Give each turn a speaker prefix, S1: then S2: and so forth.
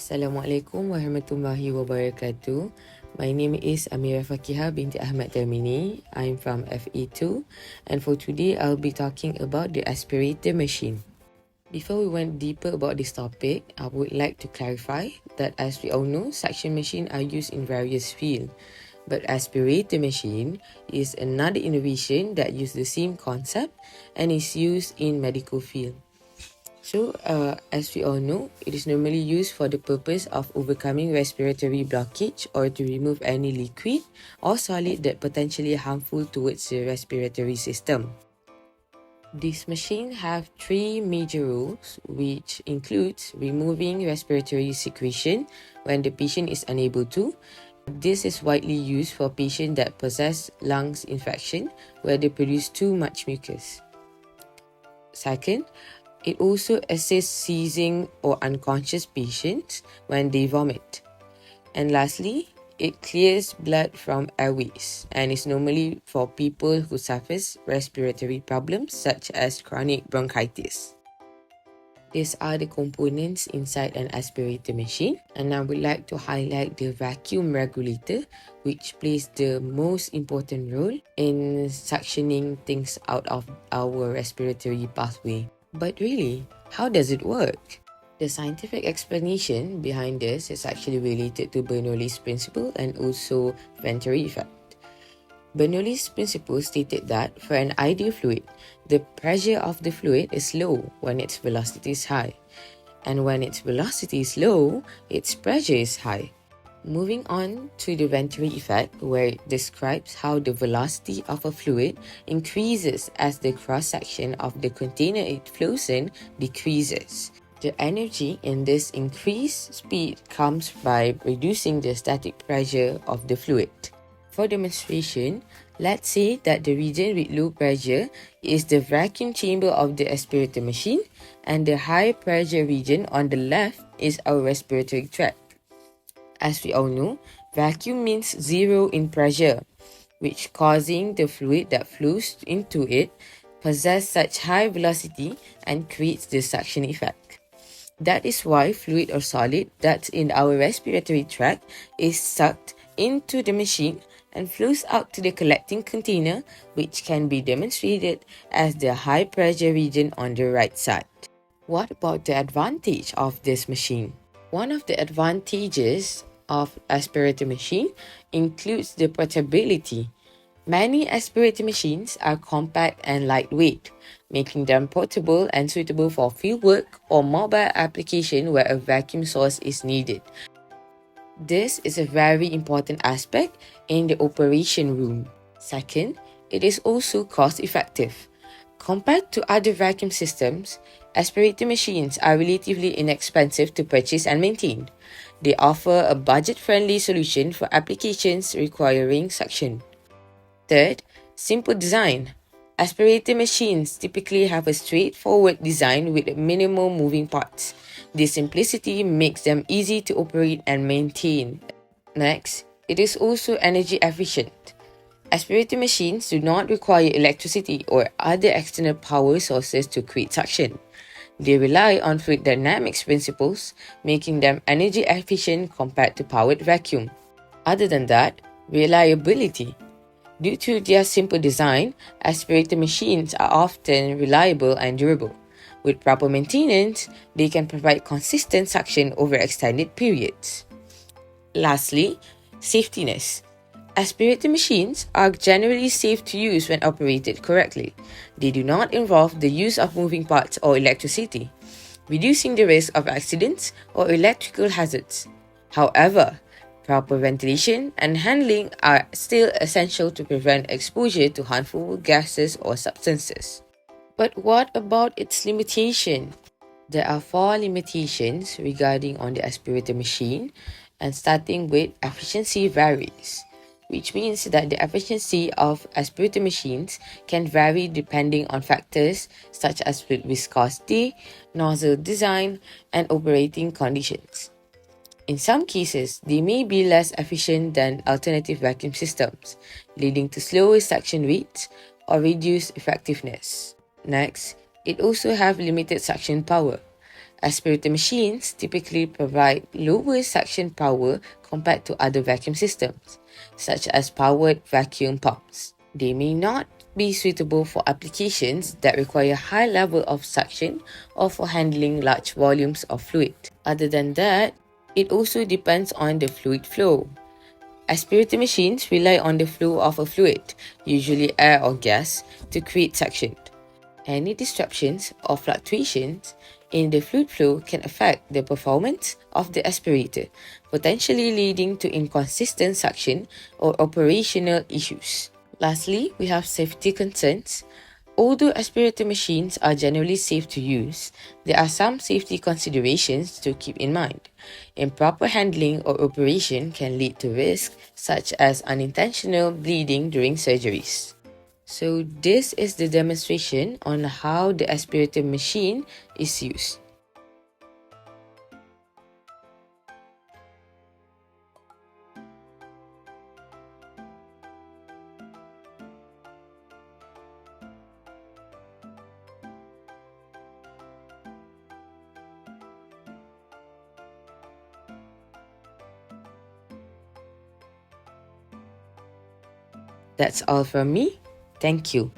S1: Assalamualaikum warahmatullahi wabarakatuh. My name is Amira Fakihah binti Ahmad Termini. I'm from FE2 and for today I'll be talking about the aspirator machine. Before we went deeper about this topic, I would like to clarify that as we all know, suction machines are used in various fields. But aspirator machine is another innovation that uses the same concept and is used in medical field. So, as we all know, it is normally used for the purpose of overcoming respiratory blockage or to remove any liquid or solid that potentially harmful towards the respiratory system. This machine have three major roles, which includes removing respiratory secretion when the patient is unable to. This is widely used for patients that possess lungs infection where they produce too much mucus. Second, it also assists seizing or unconscious patients when they vomit. And lastly, it clears blood from airways and is normally for people who suffer respiratory problems such as chronic bronchitis. These are the components inside an aspirator machine, and I would like to highlight the vacuum regulator, which plays the most important role in suctioning things out of our respiratory pathway. But really, how does it work? The scientific explanation behind this is actually related to Bernoulli's principle and also Venturi effect. Bernoulli's principle stated that for an ideal fluid, the pressure of the fluid is low when its velocity is high, and when its velocity is low, its pressure is high. Moving on to the Venturi effect, where it describes how the velocity of a fluid increases as the cross-section of the container it flows in decreases. The energy in this increased speed comes by reducing the static pressure of the fluid. For demonstration, let's say that the region with low pressure is the vacuum chamber of the aspirator machine and the high pressure region on the left is our respiratory tract. As we all know, vacuum means zero in pressure, which causing the fluid that flows into it possess such high velocity and creates the suction effect. That is why fluid or solid that's in our respiratory tract is sucked into the machine and flows out to the collecting container, which can be demonstrated as the high pressure region on the right side. What about the advantage of this machine? One of the advantages of aspirator machine includes the portability. Many aspirator machines are compact and lightweight, making them portable and suitable for fieldwork or mobile application where a vacuum source is needed. This is a very important aspect in the operation room. Second, it is also cost-effective. Compared to other vacuum systems, aspirator machines are relatively inexpensive to purchase and maintain. They offer a budget-friendly solution for applications requiring suction. Third, simple design. Aspirator machines typically have a straightforward design with minimal moving parts. This simplicity makes them easy to operate and maintain. Next, it is also energy efficient. Aspirator machines do not require electricity or other external power sources to create suction. They rely on fluid dynamics principles, making them energy efficient compared to powered vacuum. Other than that, reliability. Due to their simple design, aspirator machines are often reliable and durable. With proper maintenance, they can provide consistent suction over extended periods. Lastly, safetiness. Aspirator machines are generally safe to use when operated correctly. They do not involve the use of moving parts or electricity, reducing the risk of accidents or electrical hazards. However, proper ventilation and handling are still essential to prevent exposure to harmful gases or substances. But what about its limitation? There are 4 limitations regarding on the aspirator machine, and starting with efficiency varies, which means that the efficiency of aspirator machines can vary depending on factors such as fluid viscosity, nozzle design, and operating conditions. In some cases, they may be less efficient than alternative vacuum systems, leading to slower suction rates or reduced effectiveness. Next, it also have limited suction power. Aspirator machines typically provide lower suction power compared to other vacuum systems, such as powered vacuum pumps. They may not be suitable for applications that require high level of suction or for handling large volumes of fluid. Other than that, it also depends on the fluid flow. Aspirator machines rely on the flow of a fluid, usually air or gas, to create suction. Any disruptions or fluctuations in the fluid flow can affect the performance of the aspirator, potentially leading to inconsistent suction or operational issues. Lastly, we have safety concerns. Although aspirator machines are generally safe to use, there are some safety considerations to keep in mind. Improper handling or operation can lead to risks such as unintentional bleeding during surgeries. So this is the demonstration on how the aspirator machine is used. That's all from me. Thank you.